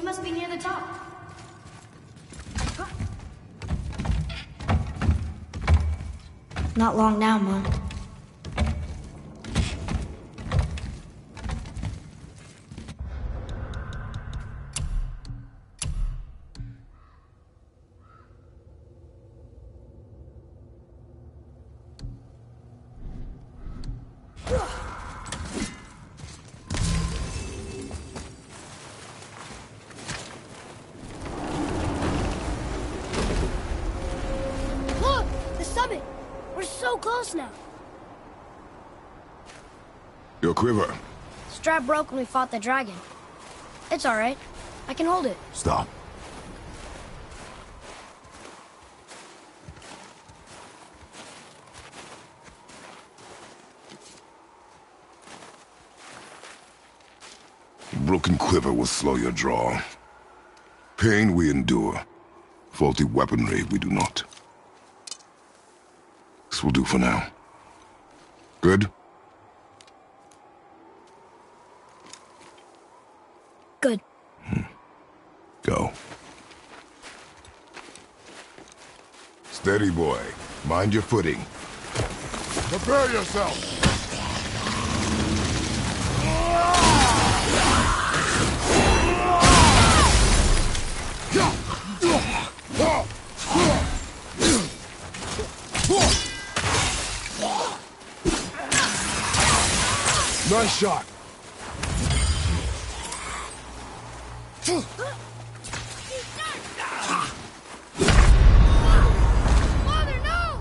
must be near the top. Not long now, Mom. Look! The summit! We're so close now. Your quiver. Strap broke when we fought the dragon. It's alright. I can hold it. Stop. Broken quiver will slow your draw. Pain we endure. Faulty weaponry we do not. This will do for now. Good? Good. Go. Steady, boy. Mind your footing. Prepare yourself! Nice shot. Father, no!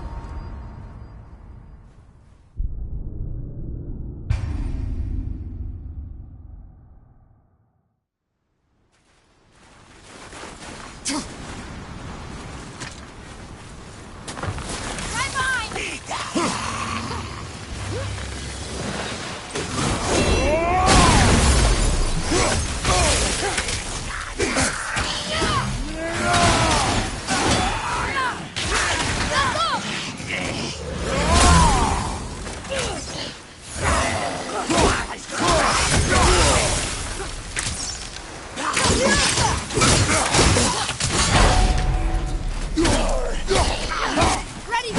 Right behind me! Ready,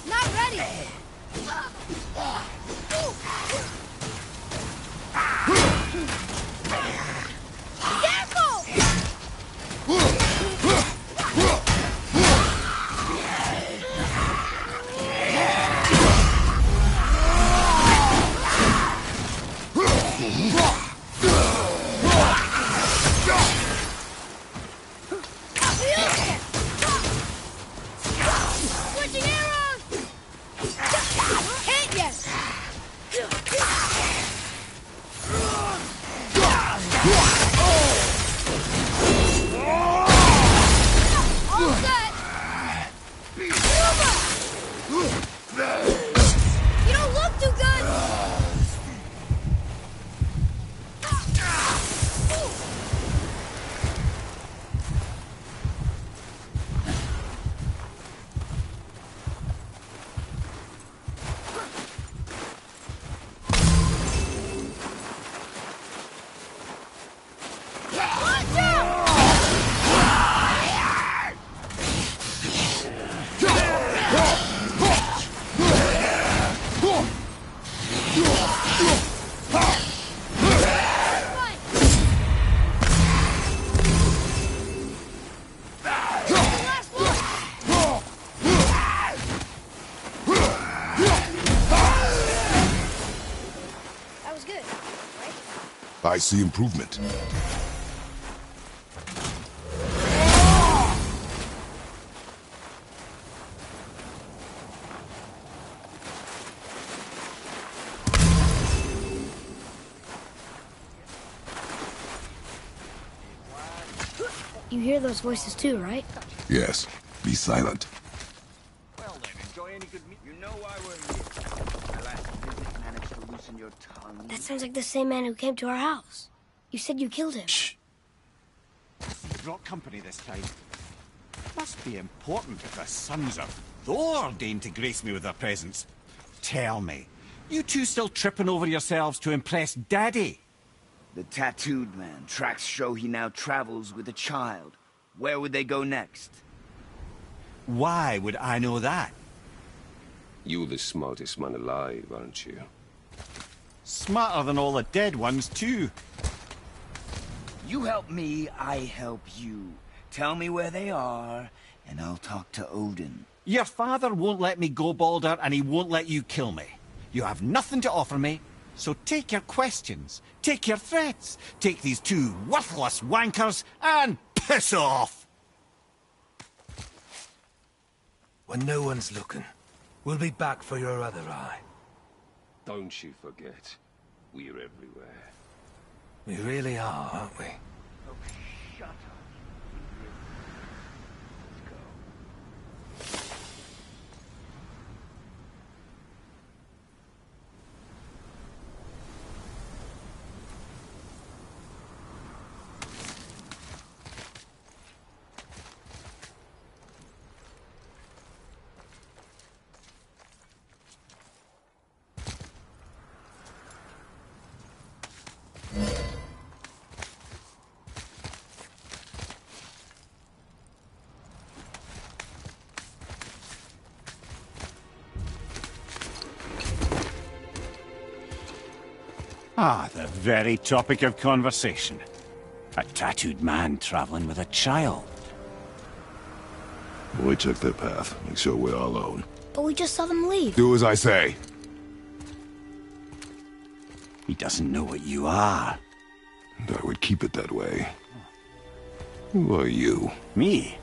not ready. Careful! Switching arrows! Hit yes! All set! You don't look too good! Watch out! Fight! Last one! That was good, right? I see improvement. You hear those voices too, right? Yes. Be silent. Well then, enjoy any good meat. You know why we're here. My last visit managed to loosen your tongue. That sounds like the same man who came to our house. You said you killed him. Shh. You brought company this time. Must be important if the sons of Thor deign to grace me with their presence. Tell me, You two still tripping over yourselves to impress Daddy? The tattooed man. Tracks show he now travels with a child. Where would they go next? Why would I know that? You're the smartest man alive, aren't you? Smarter than all the dead ones, too. You help me, I help you. Tell me where they are, and I'll talk to Odin. Your father won't let me go, Balder, and he won't let you kill me. You have nothing to offer me, so take your questions, take your threats, take these two worthless wankers, and piss off! When no one's looking, we'll be back for your other eye. Don't you forget, we're everywhere. We really are, aren't we? Oh, shut up. Let's go. Ah, the very topic of conversation. A tattooed man traveling with a child. We took their path. Make sure we're all alone. But we just saw them leave. Do as I say. He doesn't know what you are. And I would keep it that way. Who are you? Me?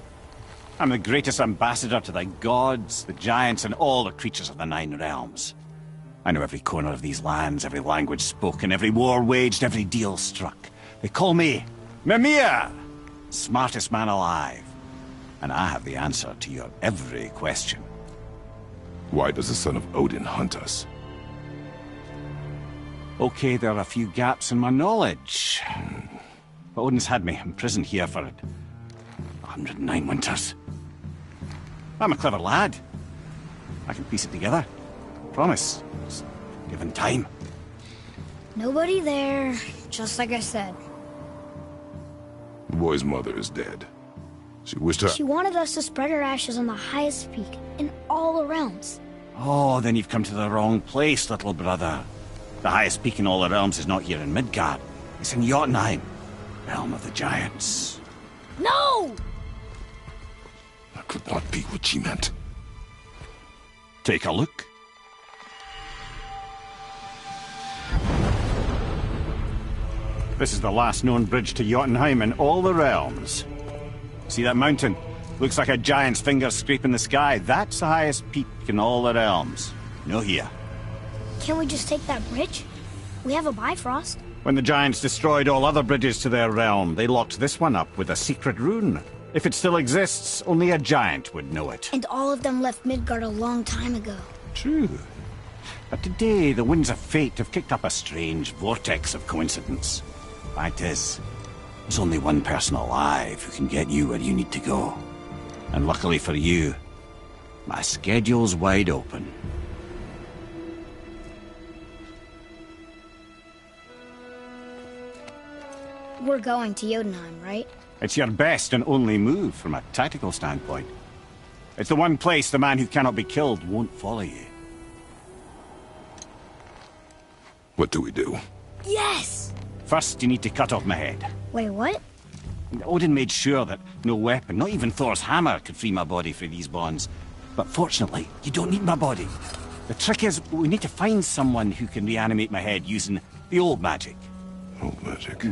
I'm the greatest ambassador to the gods, the giants, and all the creatures of the Nine Realms. I know every corner of these lands, every language spoken, every war waged, every deal struck. They call me Mimir, smartest man alive. And I have the answer to your every question. Why does the son of Odin hunt us? Okay, there are a few gaps in my knowledge. But Odin's had me imprisoned here for 109 winters. I'm a clever lad. I can piece it together. Promise. Just given time. Nobody there, just like I said. The boy's mother is dead. She wished her... She wanted us to spread her ashes on the highest peak in all the realms. Oh, then you've come to the wrong place, little brother. The highest peak in all the realms is not here in Midgard. It's in Jotunheim, realm of the giants. No! That could not be what she meant. Take a look. This is the last known bridge to Jotunheim in all the realms. See that mountain? Looks like a giant's finger scraping the sky. That's the highest peak in all the realms. No here. Can't we just take that bridge? We have a Bifrost. When the giants destroyed all other bridges to their realm, they locked this one up with a secret rune. If it still exists, only a giant would know it. And all of them left Midgard a long time ago. True. But today, the winds of fate have kicked up a strange vortex of coincidence. Fact is, there's only one person alive who can get you where you need to go. And luckily for you, my schedule's wide open. We're going to Jotunheim, right? It's your best and only move from a tactical standpoint. It's the one place the man who cannot be killed won't follow you. What do we do? Yes! First, you need to cut off my head. Wait, what? Odin made sure that no weapon, not even Thor's hammer, could free my body from these bonds. But fortunately, you don't need my body. The trick is, we need to find someone who can reanimate my head using the old magic. Old magic.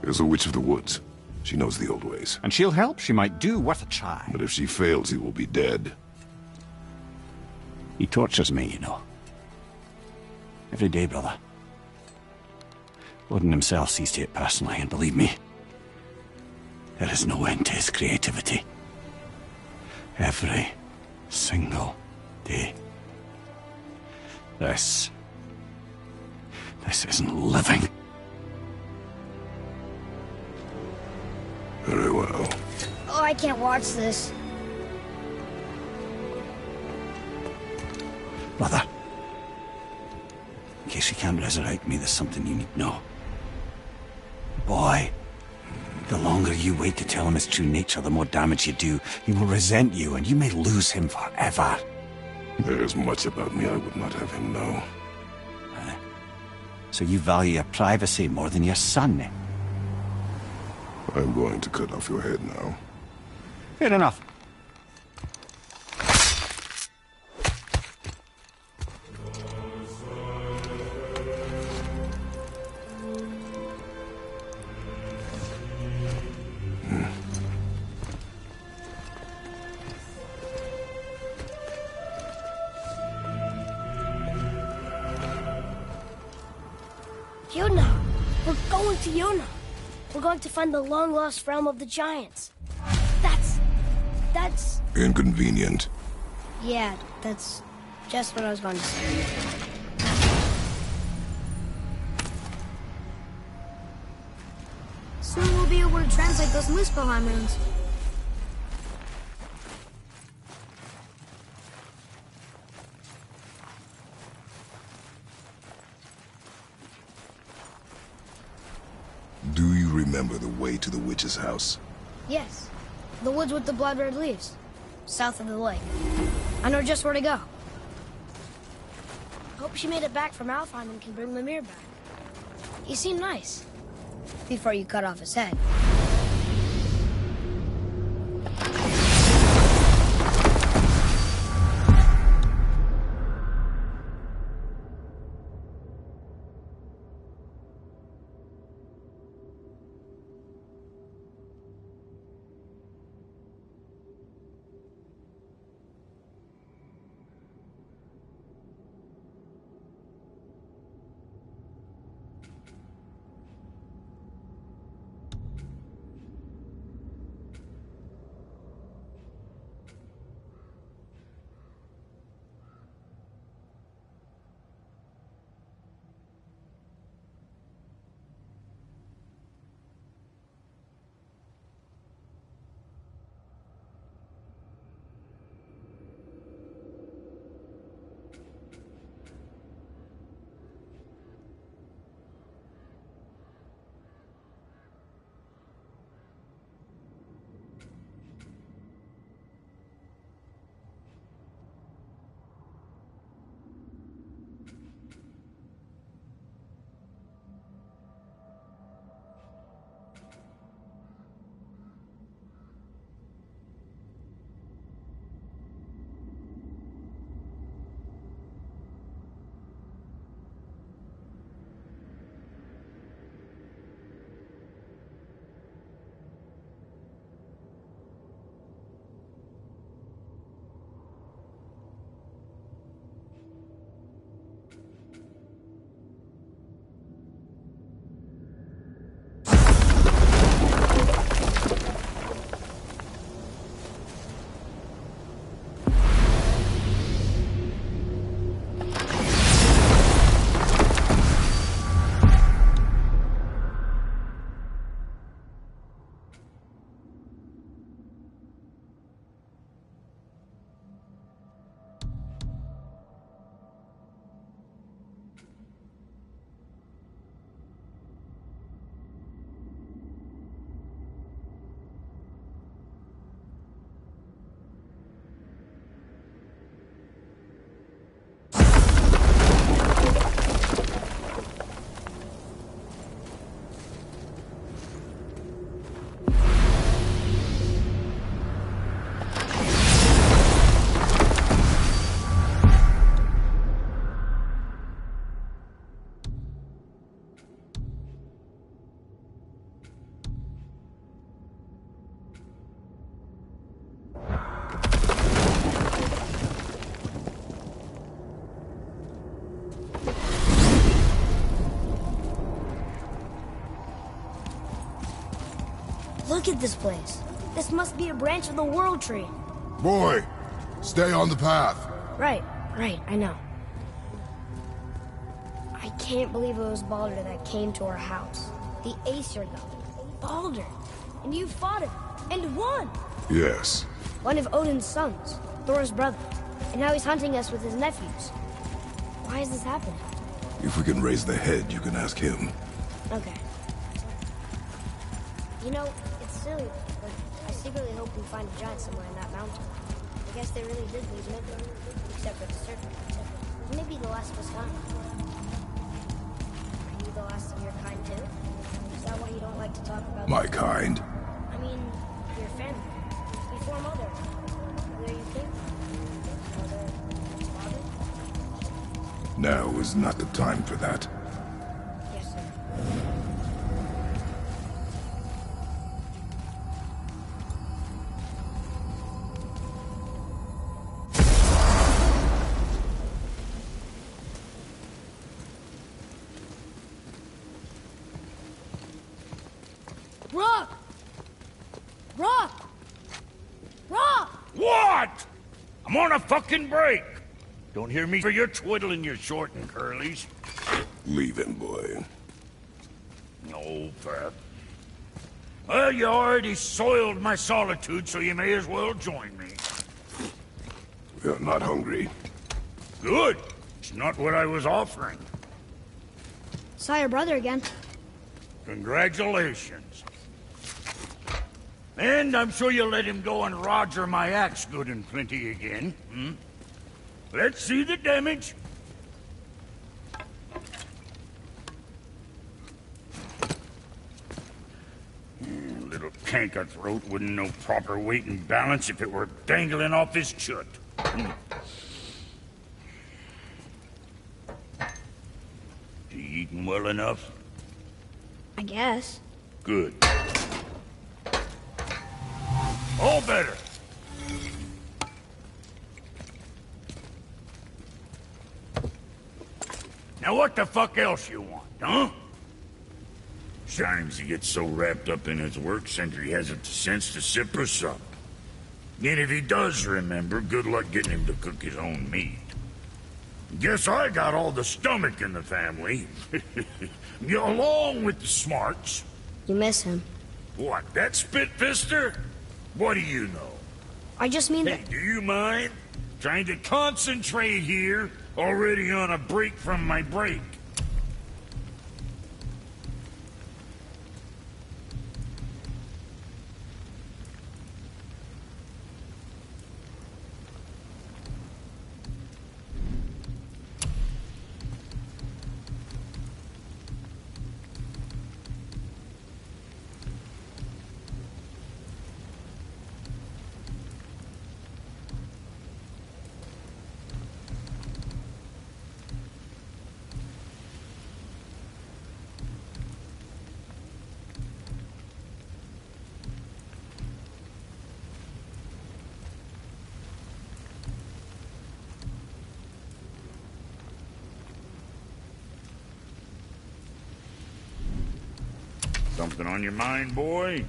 There's a witch of the woods. She knows the old ways. And she'll help. She might do worth a try. But if she fails, he will be dead. He tortures me, you know. Every day, brother. Odin himself sees to it personally, and believe me, there is no end to his creativity. Every single day. This isn't living. Very well. Oh, I can't watch this. Brother, case you can't resurrect me, there's something you need to know. Boy, the longer you wait to tell him his true nature, the more damage you do. He will resent you, and you may lose him forever. There's much about me I would not have him know. So you value your privacy more than your son, eh? I'm going to cut off your head now. Fair enough. Yuna! We're going to Yuna! We're going to find the long-lost realm of the Giants. That's... Inconvenient. Yeah, that's just what I was going to say. Soon we'll be able to translate those Muspelheim runes. Do you remember the way to the witch's house? Yes. The woods with the blood-red leaves. South of the lake. I know just where to go. Hope she made it back from Alfheim and can bring Mimir back. He seemed nice. Before you cut off his head. Look at this place. This must be a branch of the World Tree. Boy, stay on the path. Right, I know. I can't believe it was Baldur that came to our house. The Aesir god. Baldur. And you fought him. And won! Yes. One of Odin's sons. Thor's brother. And now he's hunting us with his nephews. Why is this happening? If we can raise the head, you can ask him. Okay. You know, it's silly, but I secretly hope we find a giant somewhere in that mountain. I guess they really did leave Midgard, except for the serpent. Maybe the last of his kind. Are you the last of your kind too? Is that why you don't like to talk about My kind? I mean, your family. Before Mother. Where you think? Mother, father? Now is not the time for that. Yes, sir. Rock! Rock! Rock! What? I'm on a fucking break. Don't hear me for your twiddling your short and curlies. Leave him, boy. No, Fat. Well, you already soiled my solitude, so you may as well join me. We are not hungry. Good. It's not what I was offering. Saw your brother again. Congratulations. And I'm sure you'll let him go and roger my axe good and plenty again, hmm? Let's see the damage. Little canker throat wouldn't know proper weight and balance if it were dangling off his chut. You eating well enough? I guess. Good. All better. Now what the fuck else you want, huh? Sometimes he gets so wrapped up in his work, Sentry hasn't the sense to sip or sup. And if he does remember, good luck getting him to cook his own meat. Guess I got all the stomach in the family. Along with the smarts. You miss him. What, that spit-fister? What do you know? I just mean Hey, that... do you mind? Trying to concentrate here, already on a break from my break. Something on your mind, boy?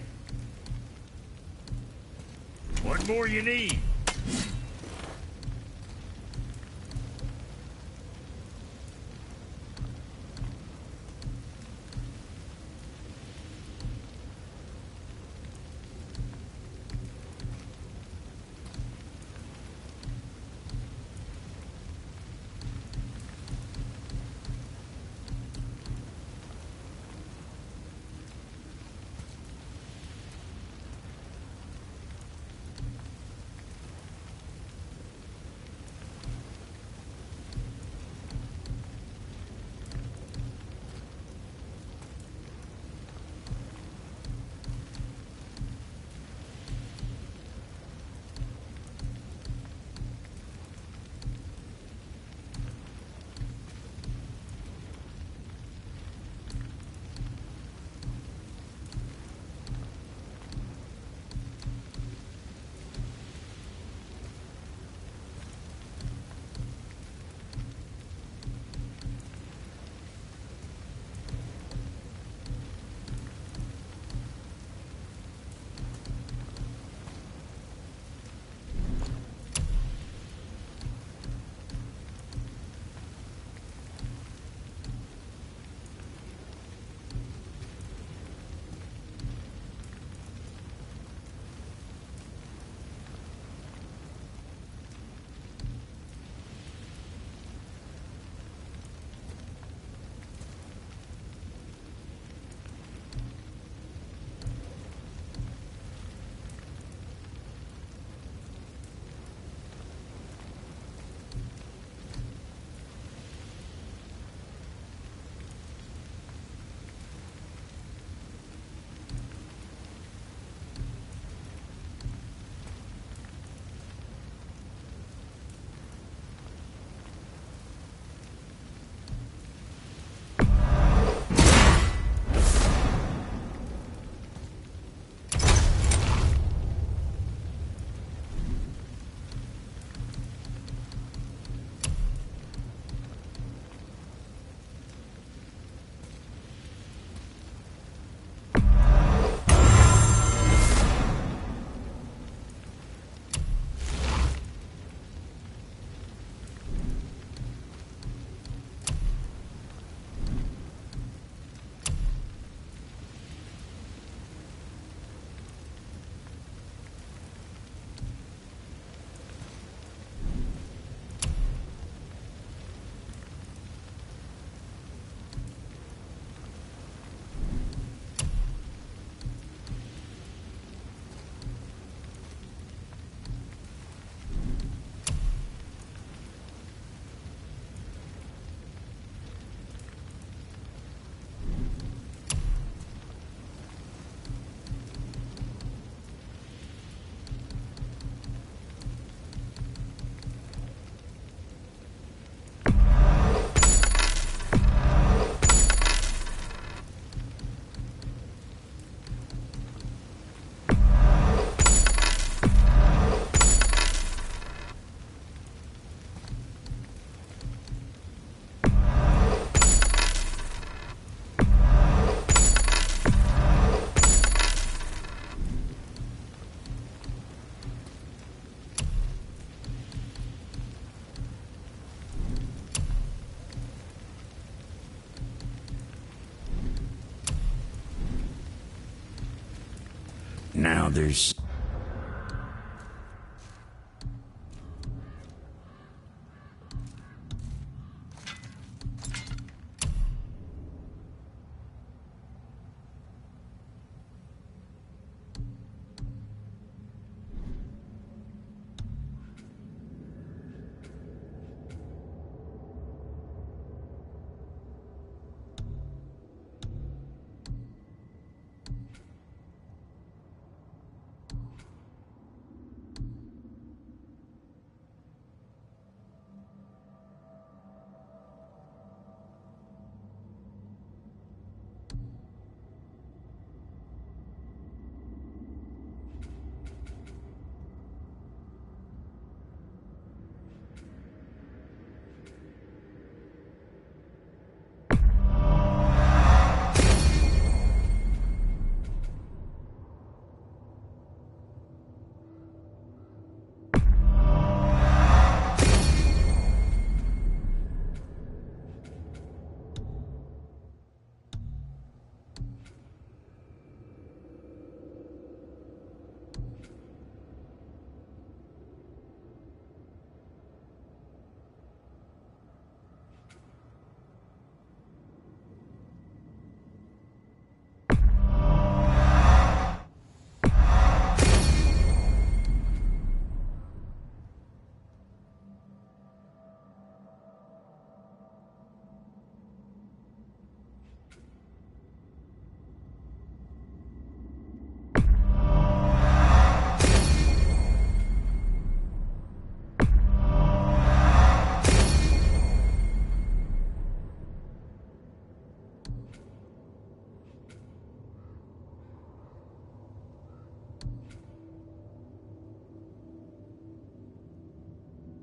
What more you need? Now there's...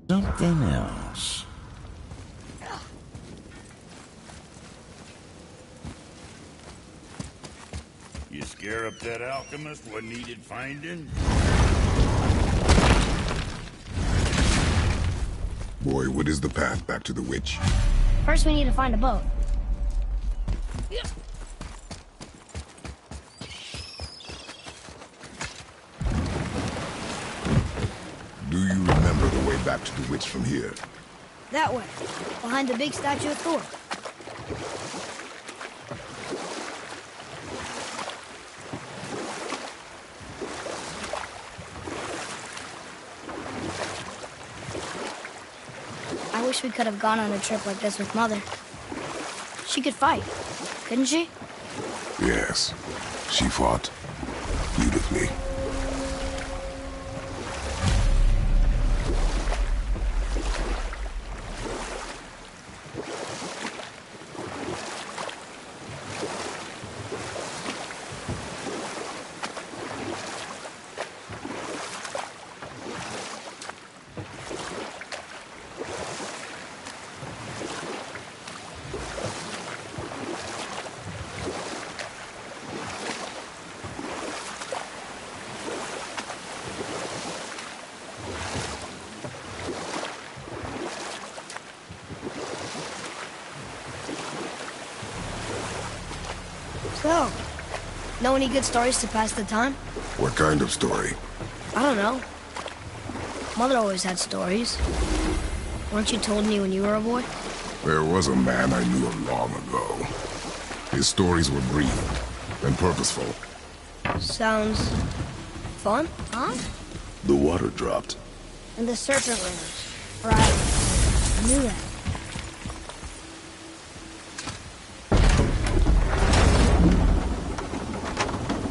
something else. You scare up that alchemist what needed finding? Boy, what is the path back to the witch? First, we need to find a boat. Do you remember the way back to the witch from here? That way, behind the big statue of Thor. I wish we could have gone on a trip like this with Mother. She could fight, couldn't she? Yes. She fought beautifully. So, know any good stories to pass the time? What kind of story? I don't know. Mother always had stories. Weren't you told me when you were a boy? There was a man I knew long ago. His stories were brief and purposeful. Sounds fun, huh? The water dropped. And the serpent ringers. Right. I knew that.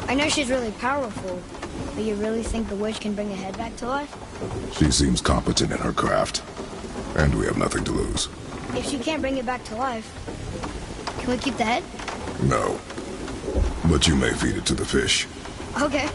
I know she's really powerful, but you really think the witch can bring a head back to life? She seems competent in her craft, and we have nothing to lose. If she can't bring it back to life, can we keep the head? No. But you may feed it to the fish. Okay.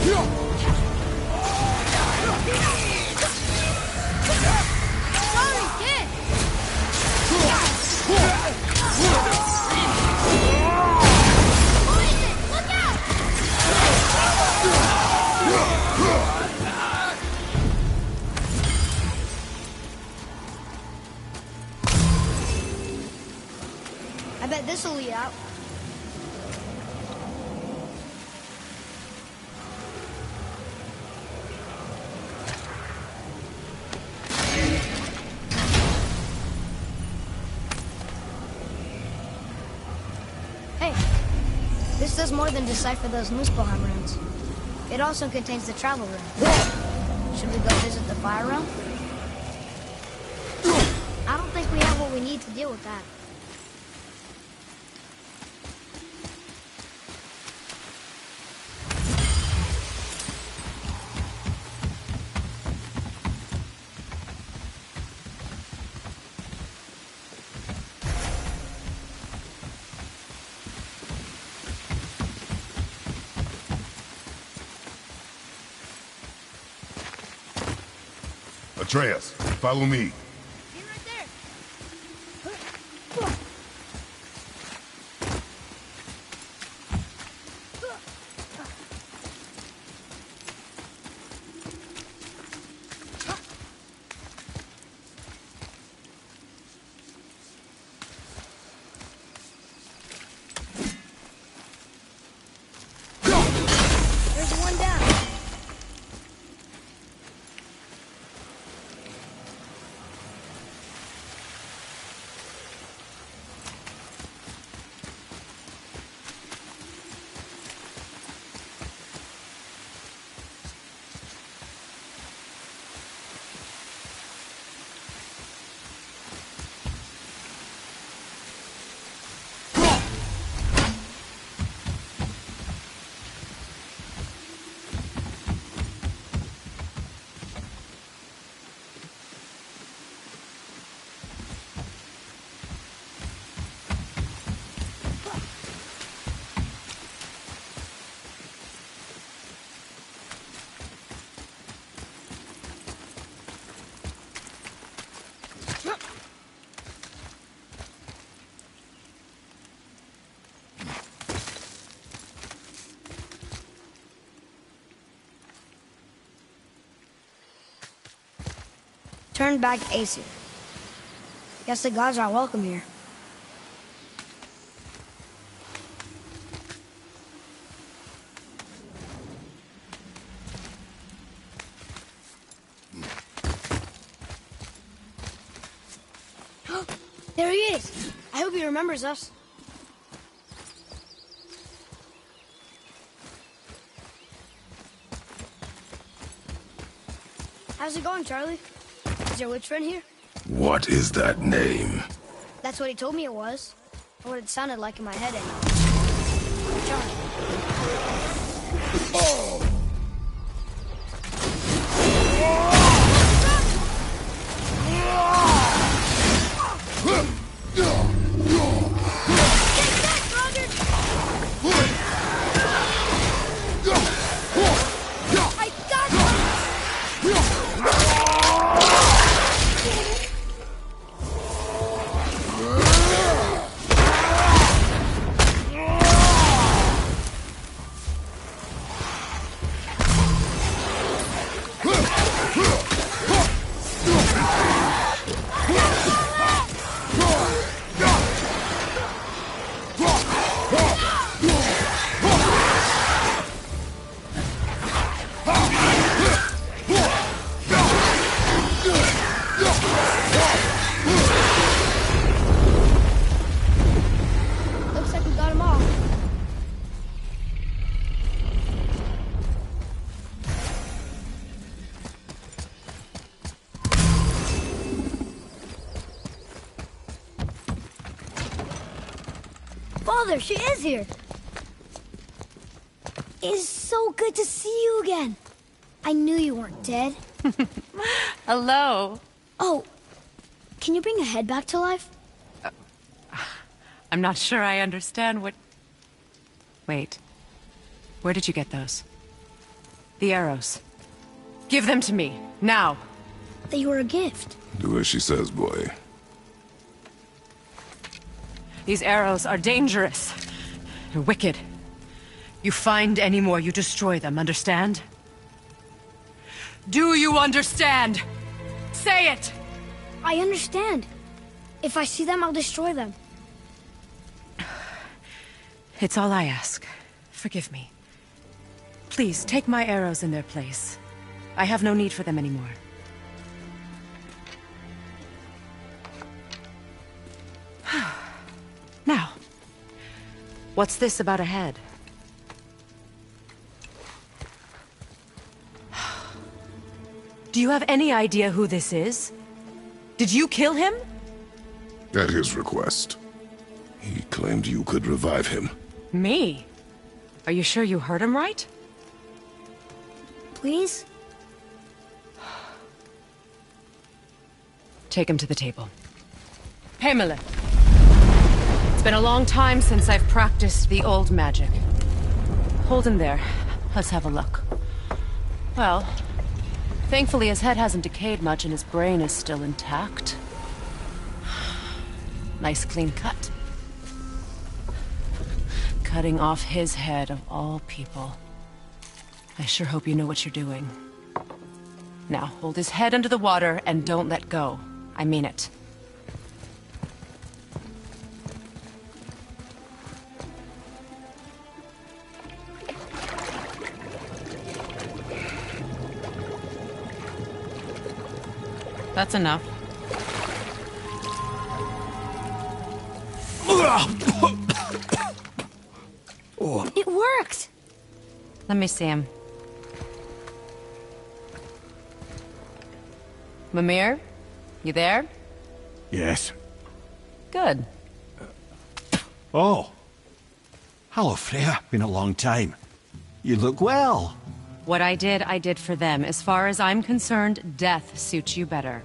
Sorry, kid! Poison! Look out! I bet this'll lead out. Hey, this does more than decipher those Muspelheim runes. It also contains the travel rune. Should we go visit the fire realm? I don't think we have what we need to deal with that. Atreus, follow me. Be right there. There's one down. Turn back Aesir. Guess the gods are welcome here. There he is! I hope he remembers us. How's it going, Charlie? Is your witch friend here? What is that name? That's what he told me it was. Or what it sounded like in my head anyway. Charlie. Looks like we got them all. Father, she is here. It's so good to see you again. I knew you weren't dead. Hello. Oh, can you bring a head back to life? I'm not sure I understand what... Wait. Where did you get those? The arrows. Give them to me, now. They were a gift. Do as she says, boy. These arrows are dangerous. They're wicked. You find any more, you destroy them, understand? Do you understand? Say it! I understand. If I see them, I'll destroy them. It's all I ask. Forgive me. Please, take my arrows in their place. I have no need for them anymore. Now, what's this about a head? Do you have any idea who this is? Did you kill him? At his request. He claimed you could revive him. Me? Are you sure you heard him right? Please? Take him to the table. Heimele. It's been a long time since I've practiced the old magic. Hold him there. Let's have a look. Well, thankfully his head hasn't decayed much and his brain is still intact. Nice clean cut. Cutting off his head of all people. I sure hope you know what you're doing. Now, hold his head under the water and don't let go. I mean it. That's enough. It worked! Let me see him. Mimir? You there? Yes. Good. Oh. Hello, Freya. Been a long time. You look well. What I did for them. As far as I'm concerned, death suits you better.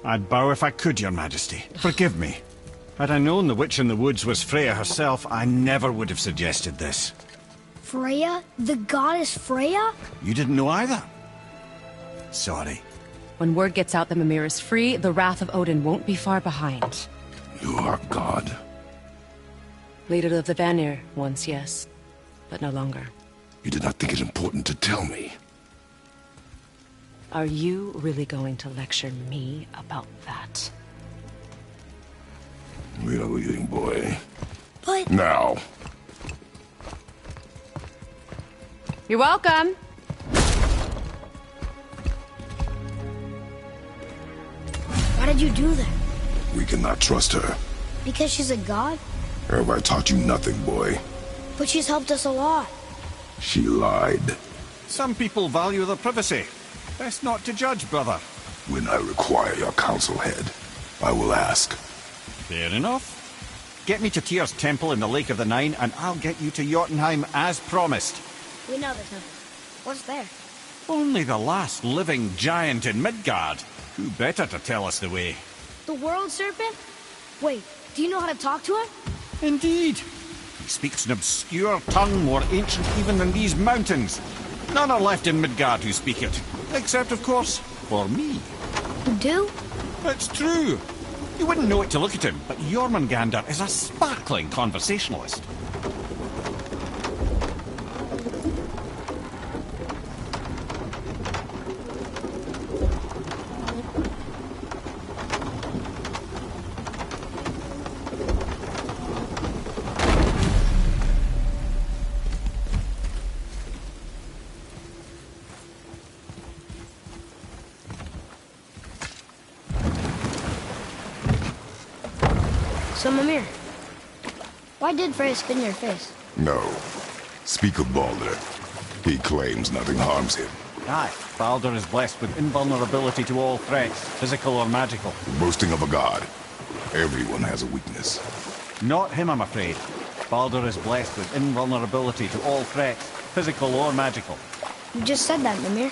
I'd bow if I could, Your Majesty. Forgive me. Had I known the witch in the woods was Freya herself, I never would have suggested this. Freya? The goddess Freya? You didn't know either? Sorry. When word gets out that Mimir is free, the wrath of Odin won't be far behind. You are God. Leader of the Vanir, once, yes. But no longer. You did not think it important to tell me. Are you really going to lecture me about that? We are leaving, boy. But... Now. You're welcome! Why did you do that? We cannot trust her. Because she's a god? Have I taught you nothing, boy? But she's helped us a lot. She lied. Some people value their privacy. Best not to judge, brother. When I require your council head, I will ask. Fair enough. Get me to Tyr's temple in the Lake of the Nine, and I'll get you to Jotunheim as promised. We know the temple. What's there? Only the last living giant in Midgard. Who better to tell us the way? The World Serpent? Wait, do you know how to talk to him? Indeed. He speaks an obscure tongue more ancient even than these mountains. None are left in Midgard who speak it. Except, of course, for me. You do? It's true. You wouldn't know it to look at him, but Jormungandr is a sparkling conversationalist. So, Mimir, why did Freya spin your face? No. Speak of Baldur. He claims nothing harms him. Aye, Baldur is blessed with invulnerability to all threats, physical or magical. Boasting of a god. Everyone has a weakness. Not him, I'm afraid. Baldur is blessed with invulnerability to all threats, physical or magical. You just said that, Mimir.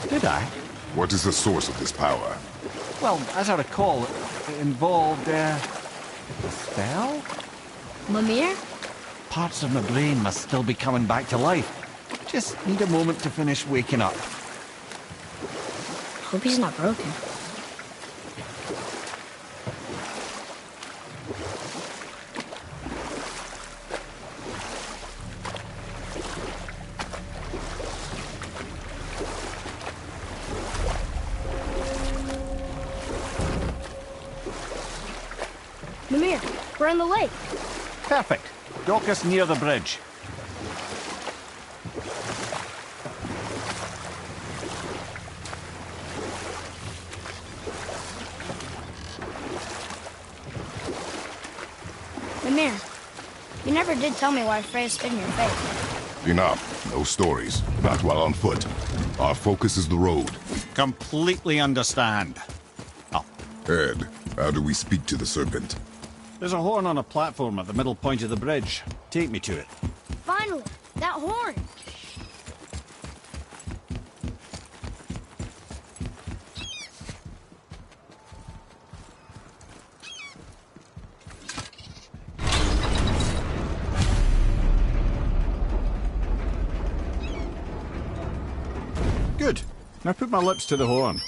Did I? What is the source of this power? Well, as I recall, it involved, a spell? Mimir? Parts of my brain must still be coming back to life. Just need a moment to finish waking up. Hope he's not broken. Mimir, we're on the lake. Perfect. Dock us near the bridge. Mimir, you never did tell me why Freya spit in your face. Enough. No stories. Not while on foot. Our focus is the road. Completely understand. Oh, Ed, how do we speak to the serpent? there's a horn on a platform at the middle point of the bridge. Take me to it. Finally, that horn. Good. Now put my lips to the horn.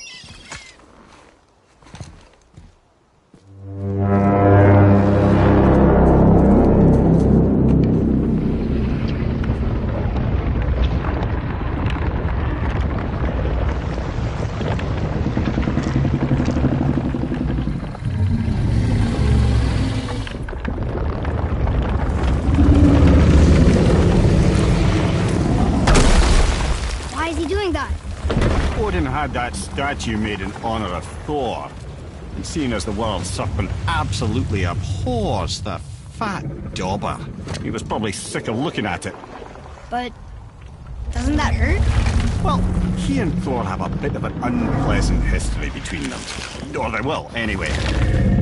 Why is he doing that? Odin had that statue made in honor of Thor. And seeing as the world serpent absolutely abhors the fat dauber, he was probably sick of looking at it. But doesn't that hurt? Well, he and Thor have a bit of an unpleasant history between them. Or they will, anyway.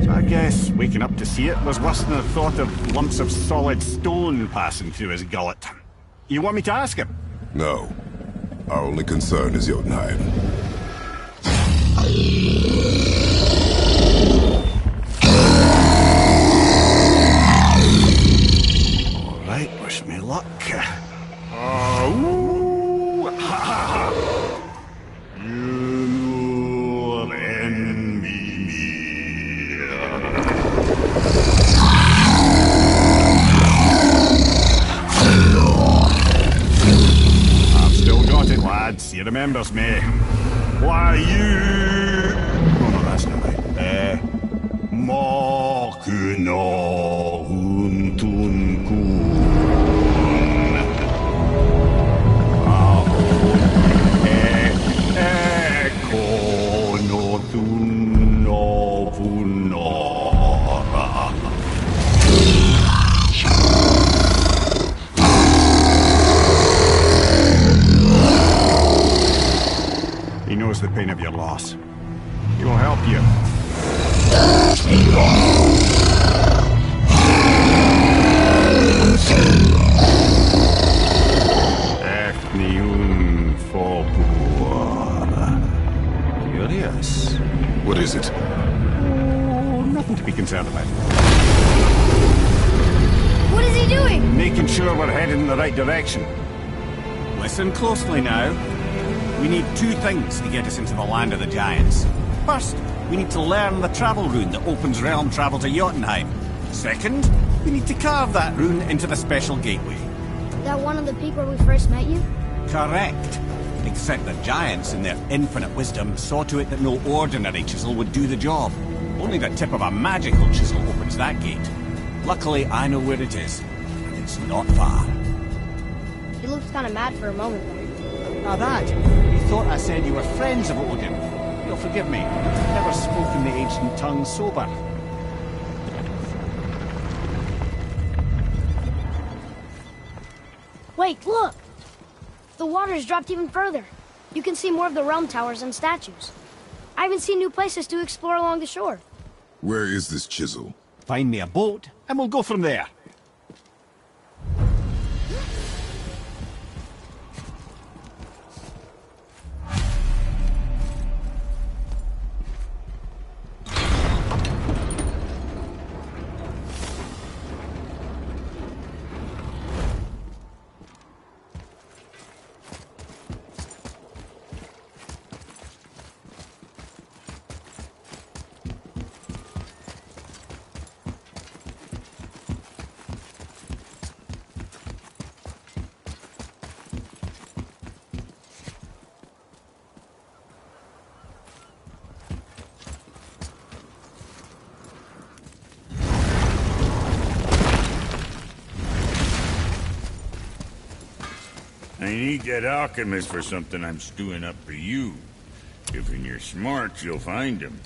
So I guess waking up to see it was worse than the thought of lumps of solid stone passing through his gullet. You want me to ask him? No. Our only concern is Jotunheim. All right, wish me luck. Ooh, ha, ha, ha. You envy me. I've still got it, lads. He remembers me. Why you? Oh no, that's not right. Makuna huntunkun. He knows the pain of your loss. He will help you. Efniun Fopur. Curious. What is it? Oh, nothing to be concerned about. What is he doing? Making sure we're headed in the right direction. Listen closely now. We need two things to get us into the land of the giants. First, we need to learn the travel rune that opens realm travel to Jotunheim. Second, we need to carve that rune into the special gateway. Is that one of the peak where we first met you? Correct. Except the giants, in their infinite wisdom, saw to it that no ordinary chisel would do the job. Only the tip of a magical chisel opens that gate. Luckily, I know where it is, and it's not far. He looked kind of mad for a moment there. Now that, you thought I said you were friends of Odin. You'll forgive me. I've never spoken the ancient tongue sober. Wait, look! The water's dropped even further. You can see more of the realm towers and statues. I even see new places to explore along the shore. Where is this chisel? Find me a boat, and we'll go from there. need that alchemist for something I'm stewing up for you. If in your smarts, you'll find him.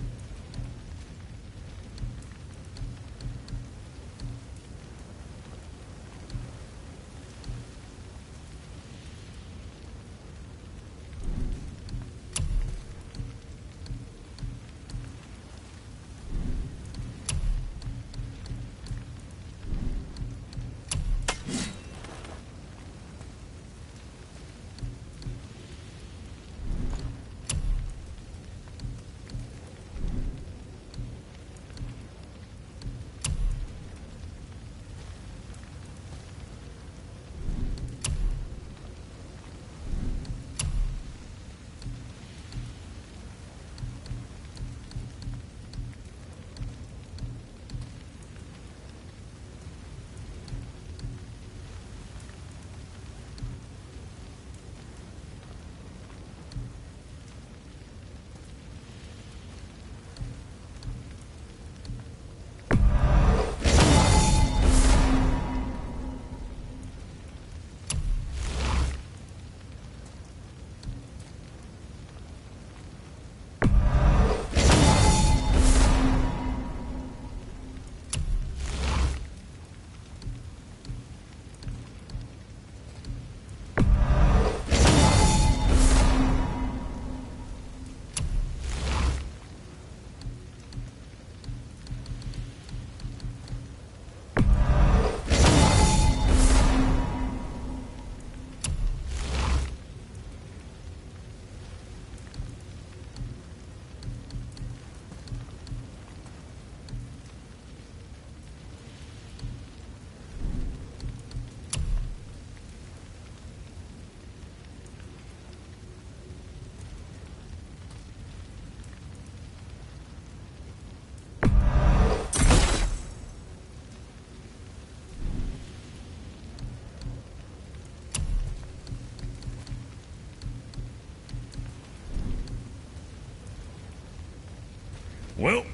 Well,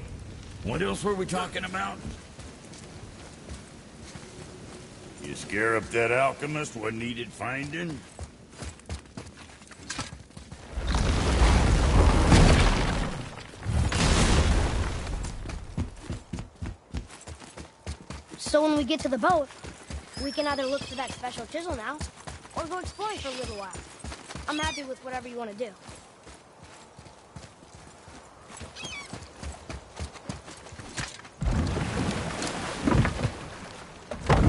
what else were we talking about? You scare up that alchemist what needed finding? So when we get to the boat, we can either look for that special chisel now, or go exploring for a little while. I'm happy with whatever you want to do.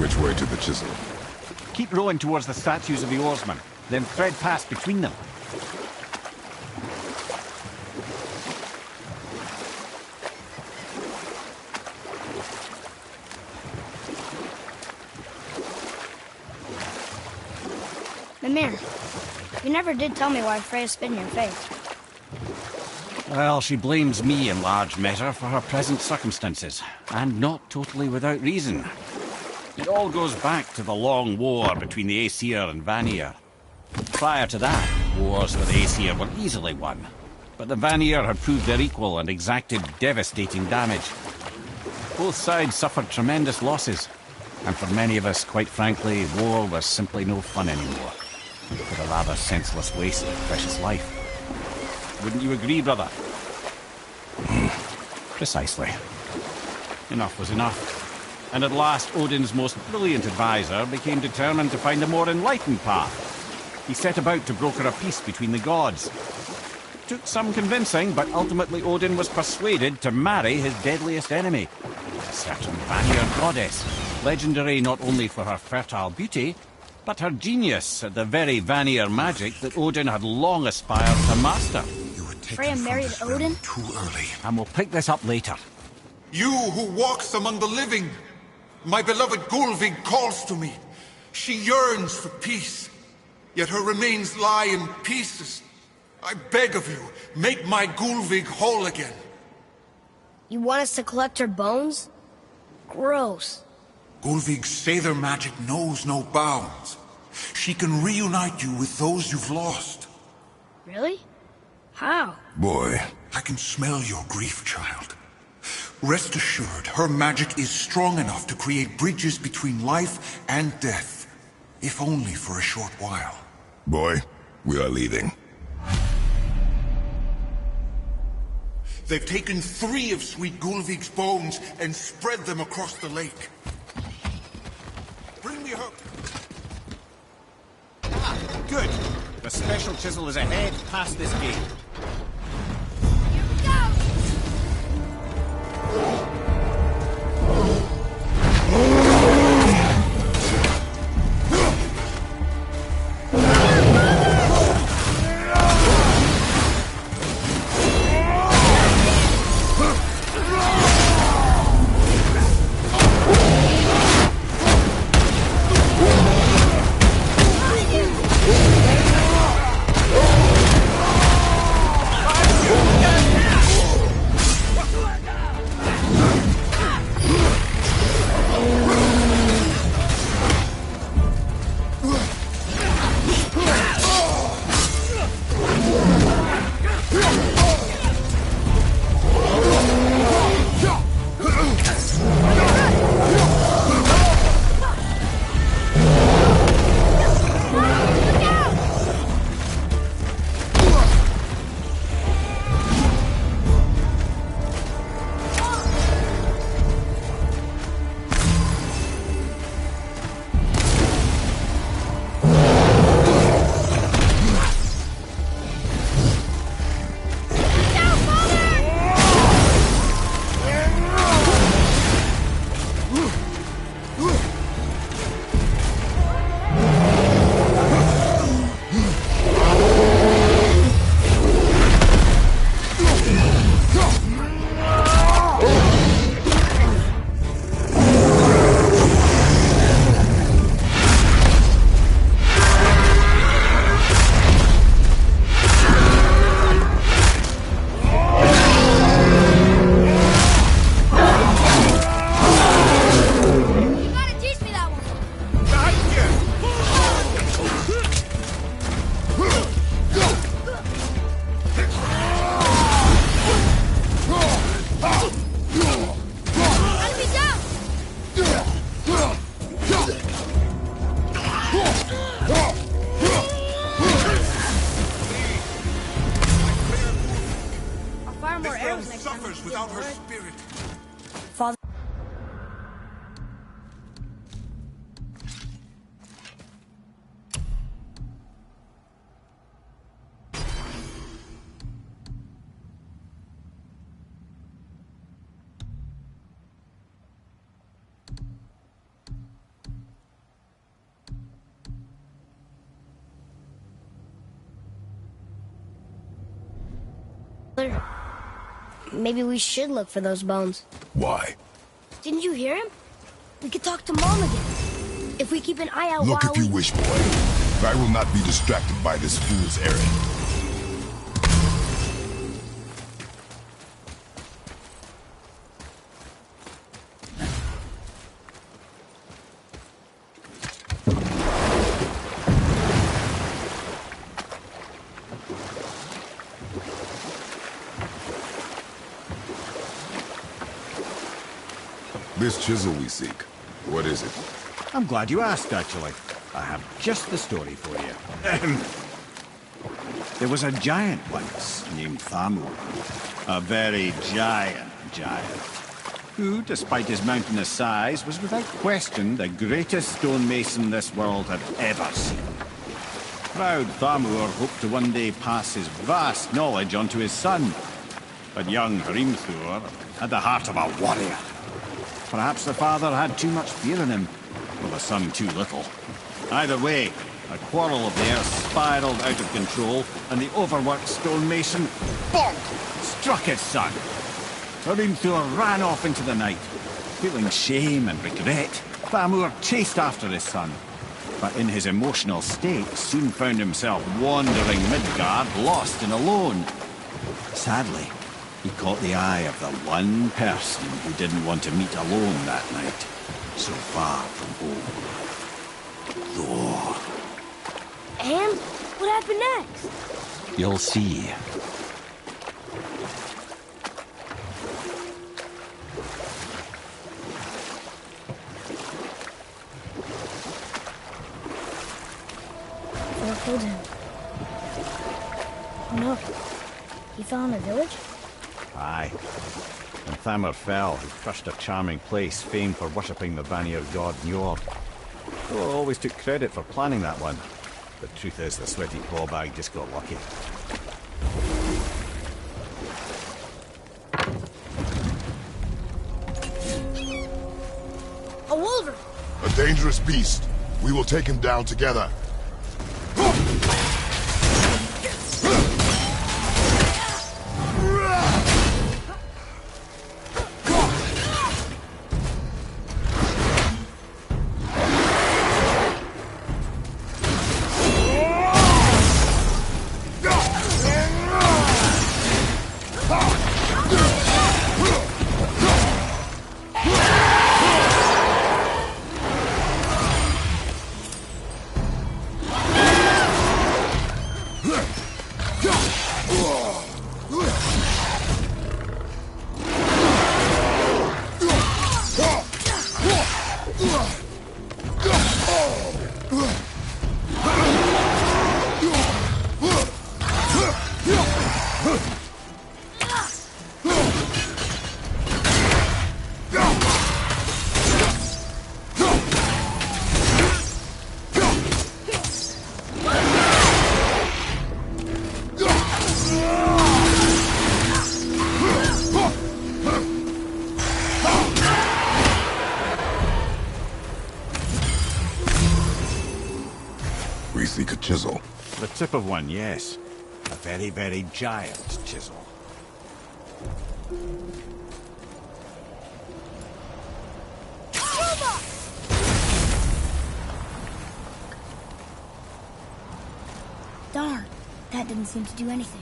Which way to the chisel? Keep rowing towards the statues of the oarsmen, then thread past between them. Mimir, you never did tell me why Freya spit in your face. Well, she blames me in large measure for her present circumstances, and not totally without reason. It all goes back to the long war between the Aesir and Vanir. Prior to that, wars with the Aesir were easily won, but the Vanir had proved their equal and exacted devastating damage. Both sides suffered tremendous losses, and for many of us, quite frankly, war was simply no fun anymore. But a rather senseless waste of precious life. Wouldn't you agree, brother? Precisely. Enough was enough. And at last, Odin's most brilliant advisor became determined to find a more enlightened path. He set about to broker a peace between the gods. It took some convincing, but ultimately Odin was persuaded to marry his deadliest enemy, a certain Vanir goddess, legendary not only for her fertile beauty, but her genius at the very Vanir magic that Odin had long aspired to master. You were taken Freya from married this realm Odin? too early. And we'll pick this up later. You who walks among the living, my beloved Gulvig calls to me. She yearns for peace, yet her remains lie in pieces. I beg of you, make my Gulvig whole again. You want us to collect her bones? Gross. Gulvig's Seidr magic knows no bounds. She can reunite you with those you've lost. Really? How? Boy. I can smell your grief, child. Rest assured, her magic is strong enough to create bridges between life and death, if only for a short while. Boy, we are leaving. They've taken 3 of Sweet Gulvig's bones and spread them across the lake. Bring me her... Ah, good. The special chisel is ahead, past this gate. Here we go! Suffers without her spirit. Father. Maybe we should look for those bones. Why? Didn't you hear him? We could talk to Mom again. If we keep an eye out Look while if you wish, boy. I will not be distracted by this fool's errand. This chisel we seek, what is it? I'm glad you asked, actually. I have just the story for you. There was a giant once named Thamur. A very giant, who, despite his mountainous size, was without question the greatest stonemason this world had ever seen. Proud Thamur hoped to one day pass his vast knowledge on to his son. But young Hrimthur had the heart of a warrior. Perhaps the father had too much fear in him, or the son too little. Either way, a quarrel of theirs spiraled out of control, and the overworked stonemason, bonk, struck his son. Hrimthur ran off into the night. Feeling shame and regret, Thamur chased after his son, but in his emotional state soon found himself wandering Midgard, lost and alone. Sadly, he caught the eye of the one person who didn't want to meet alone that night, so far from home. Thor. And what happened next? You'll see. Thor killed him. Oh no. He fell in a village? Aye. When Thamur fell, he crushed a charming place famed for worshipping the Vanir god Njord. Thor always took credit for planning that one. The truth is, the sweaty clawbag just got lucky. A wolverine! A dangerous beast. We will take him down together. We seek a chisel. The tip of one, yes. A very, very giant chisel. Darn, that didn't seem to do anything.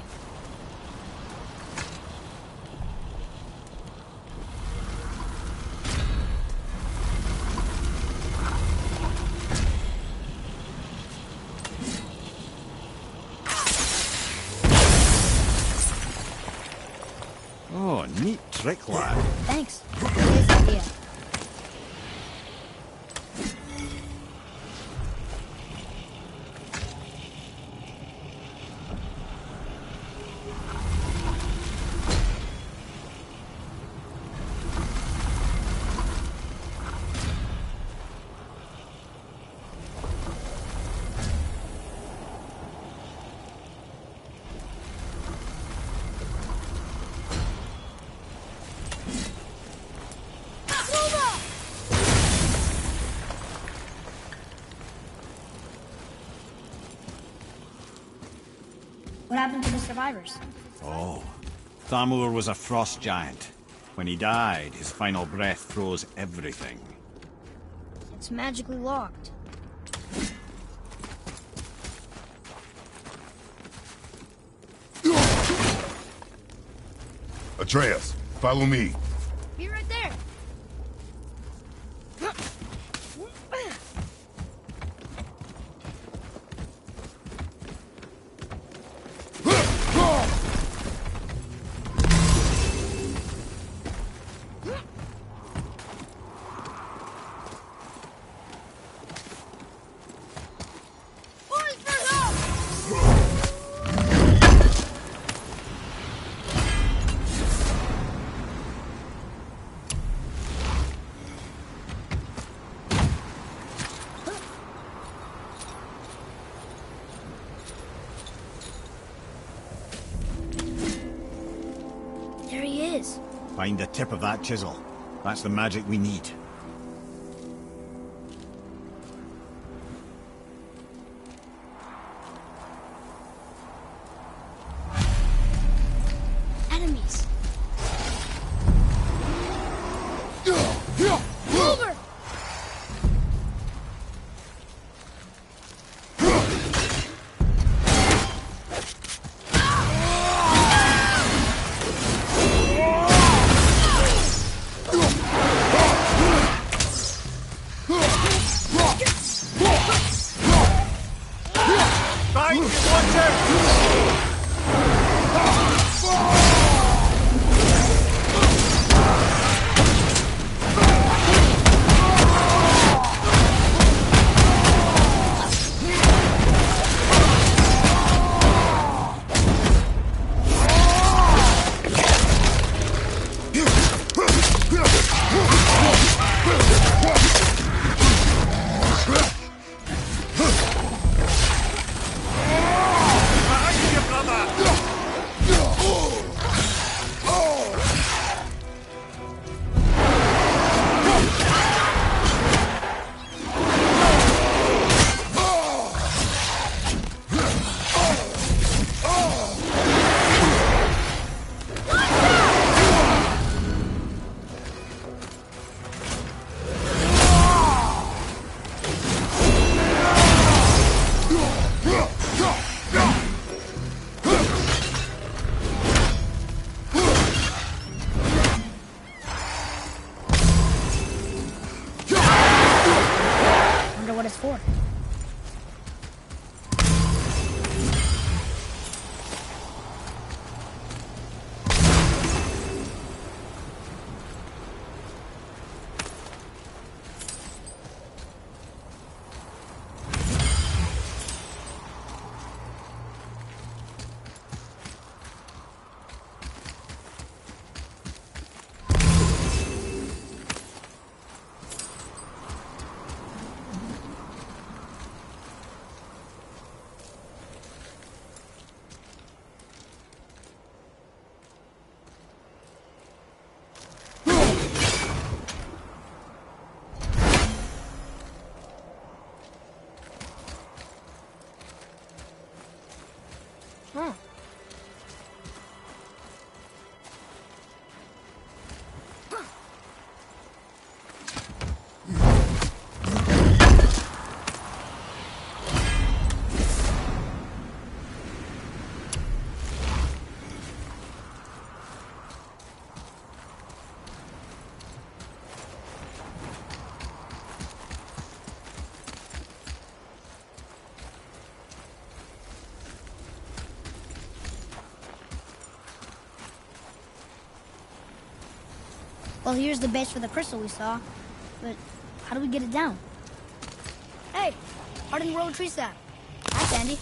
Oh, neat trick, lad. Thanks. Nice idea. What happened to the survivors? Oh. Thamur was a frost giant. When he died, his final breath froze everything. It's magically locked. Atreus, follow me. Be right there. There he is. Find the tip of that chisel. That's the magic we need. Enemies. Wolver! Well, here's the base for the crystal we saw. But how do we get it down? Hey, Harding Road Tree Sap. Hi, Sandy.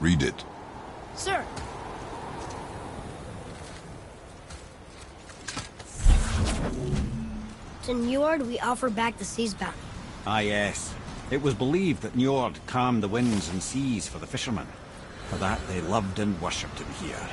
Read it. Sir. To Njord, we offer back the sea's bounty. Ah, yes. It was believed that Njord calmed the winds and seas for the fishermen. For that, they loved and worshipped him here.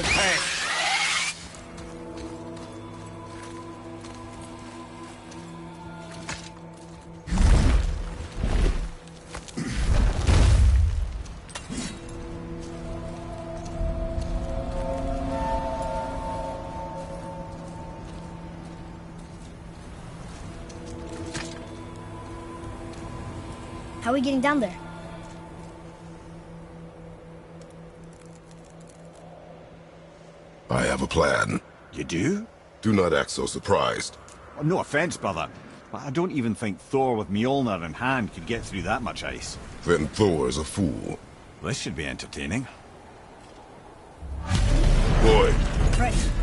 pay. How are we getting down there? I have a plan. You do? Do not act so surprised. Well, no offense, brother, but I don't even think Thor with Mjolnir in hand could get through that much ice. Then Thor is a fool. This should be entertaining. Boy, Right.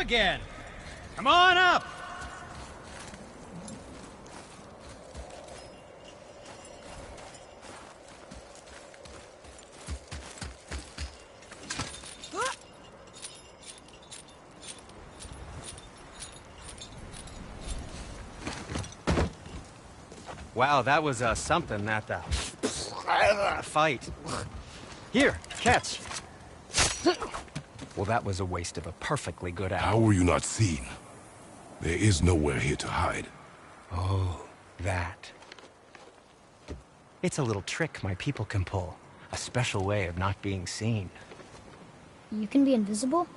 again. Come on up! Wow, that was something, that fight. Here, catch. Well, that was a waste of a perfectly good apple. How were you not seen? There is nowhere here to hide. Oh, that. It's a little trick my people can pull. A special way of not being seen. You can be invisible?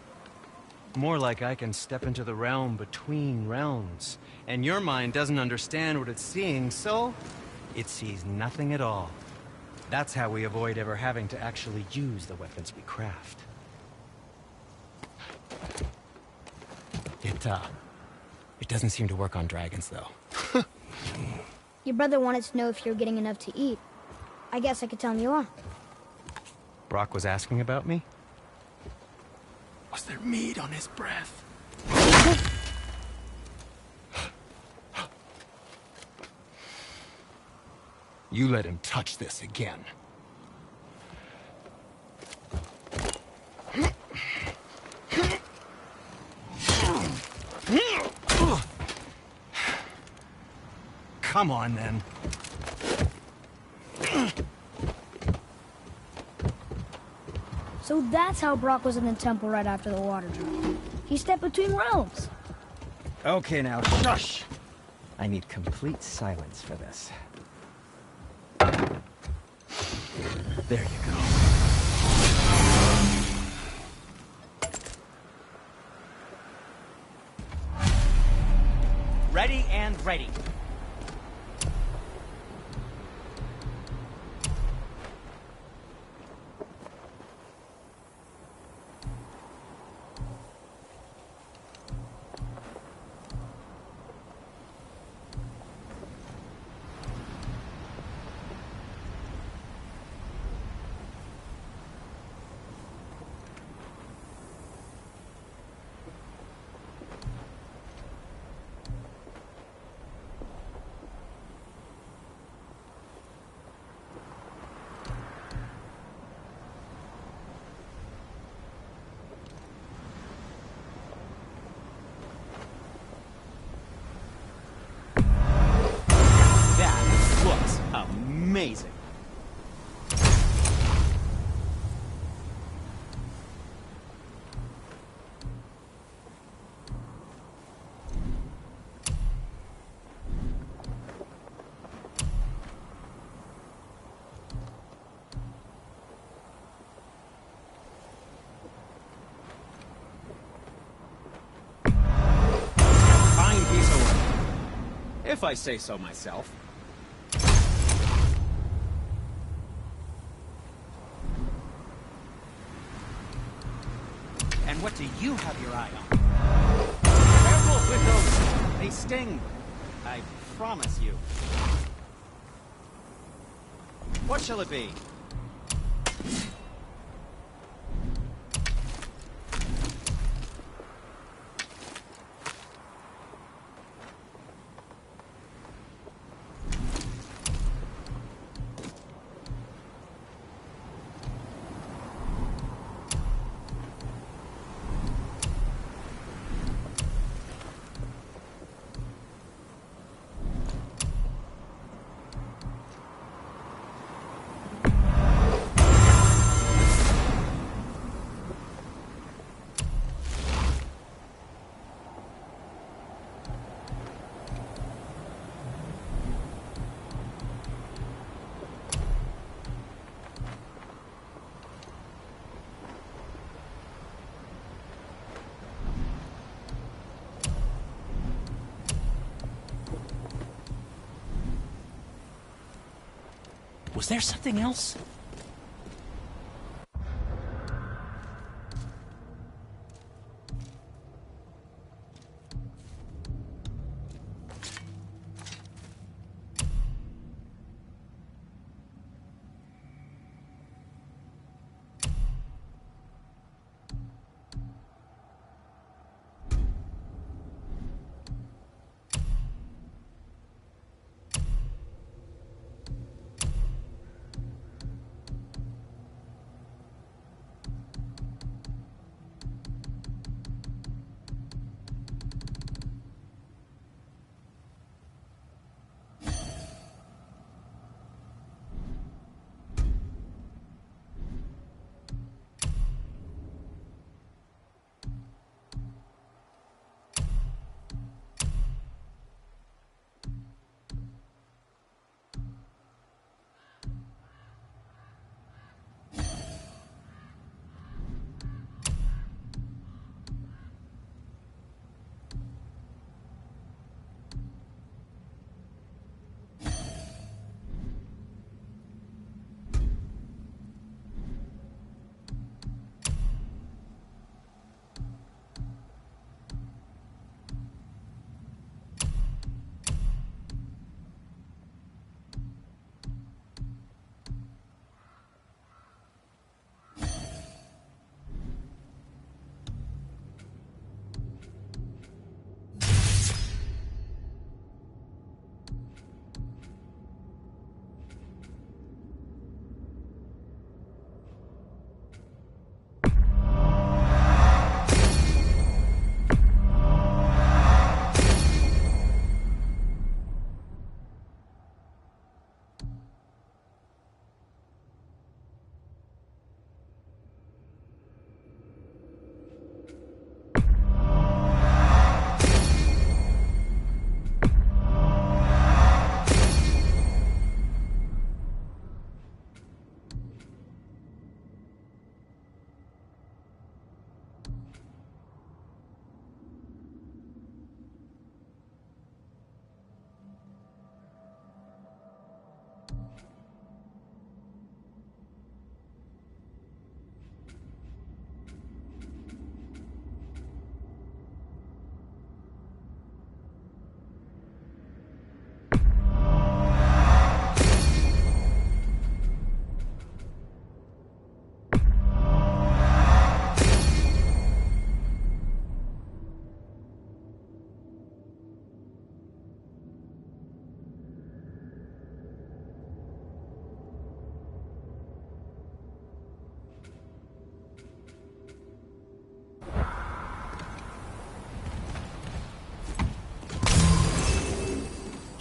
More like I can step into the realm between realms. And your mind doesn't understand what it's seeing, so it sees nothing at all. That's how we avoid ever having to actually use the weapons we craft. It doesn't seem to work on dragons, though. Your brother wanted to know if you're getting enough to eat. I guess I could tell him you are. Brock was asking about me? Was there meat on his breath? You let him touch this again. Come on, then. So that's how Brock was in the temple right after the water drop. He stepped between realms. Okay, now, shush! I need complete silence for this. There you go. Ready and ready. Amazing. Fine piece of work, if I say so myself. What do you have your eye on? Careful with those. They sting. I promise you. What shall it be? Was there something else?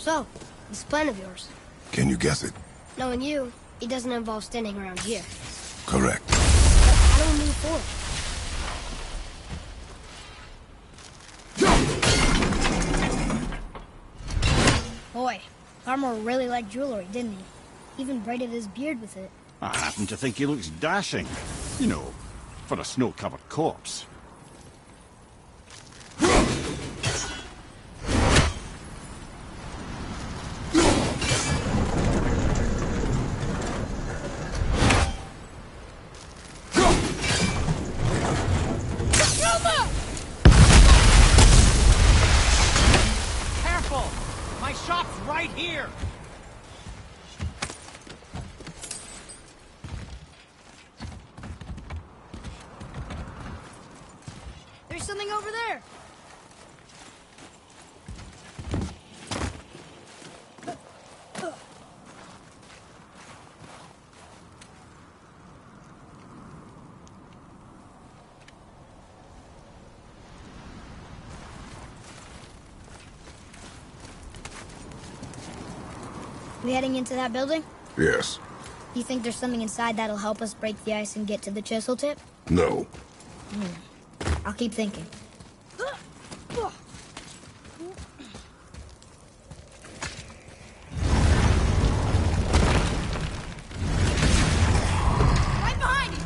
So, this plan of yours. Can you guess it? Knowing you, it doesn't involve standing around here. Correct. But how do we move forward? Boy, Armor really liked jewelry, didn't he? Even braided his beard with it. I happen to think he looks dashing. You know, for a snow-covered corpse. Careful! My shop's right here! There's something over there! We heading into that building? Yes. You think there's something inside that'll help us break the ice and get to the chisel tip? No. I'll keep thinking. Right behind you!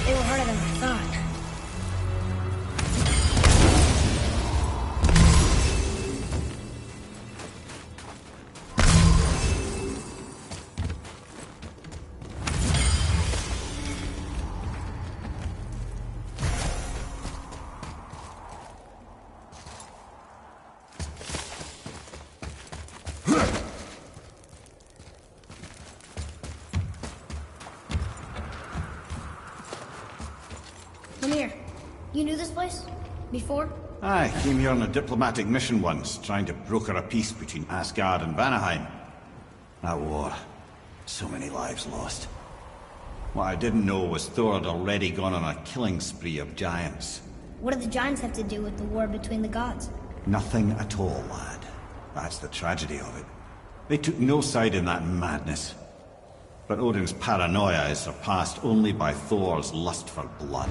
They were harder than I thought. Come here. You knew this place? Before? I came here on a diplomatic mission once, trying to broker a peace between Asgard and Vanaheim. That war. So many lives lost. What I didn't know was Thor had already gone on a killing spree of giants. What did the giants have to do with the war between the gods? Nothing at all, lad. That's the tragedy of it. They took no side in that madness. But Odin's paranoia is surpassed only by Thor's lust for blood.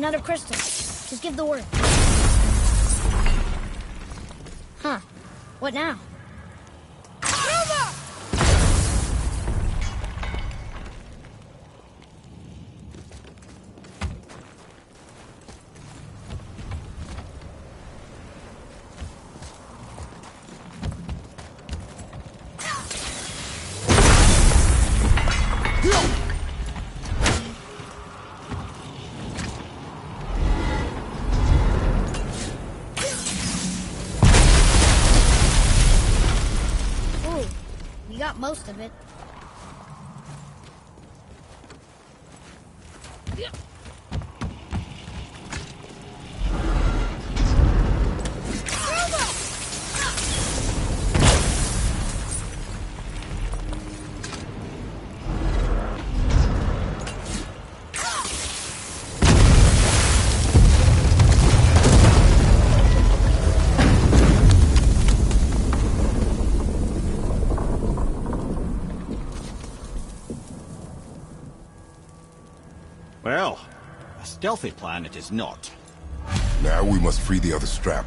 Another crystal. Just give the word. Huh. What now? Most of it. Well, a stealthy plan it is not. Now we must free the other strap.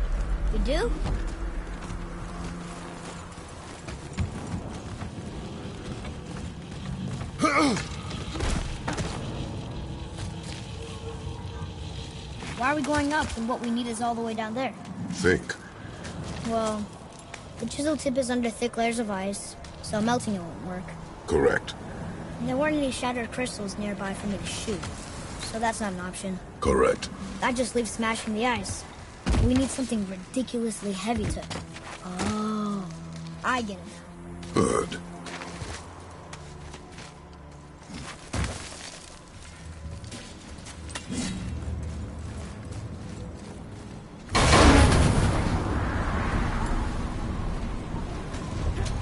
We do? Why are we going up when what we need is all the way down there? Think. Well, the chisel tip is under thick layers of ice, so melting it won't work. Correct. And there weren't any shattered crystals nearby for me to shoot, so that's not an option. Correct. That just leaves smashing the ice. We need something ridiculously heavy to... Oh, I get it now. Good.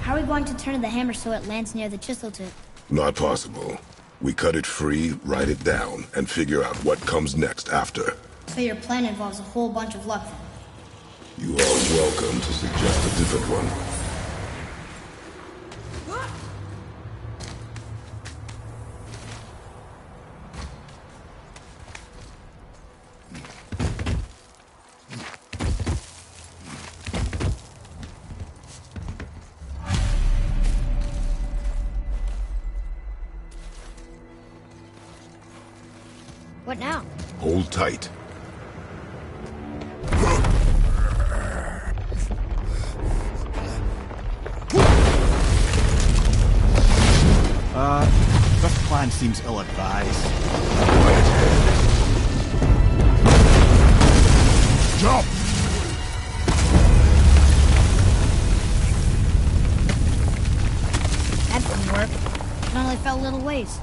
How are we going to turn the hammer so it lands near the chisel tip? Not possible. We cut it free, write it down, and figure out what comes next after. So your plan involves a whole bunch of luck then? You are welcome to suggest a different one. What now? Hold tight. This plan seems ill-advised. Right ahead. Jump! That didn't work. It only fell a little ways.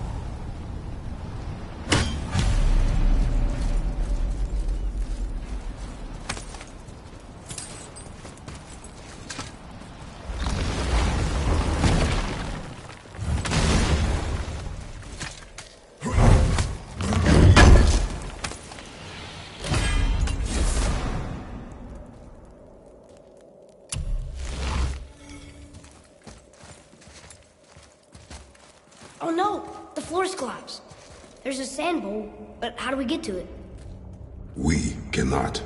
Oh no! The floor's collapsed. There's a sand bowl, but how do we get to it? We cannot.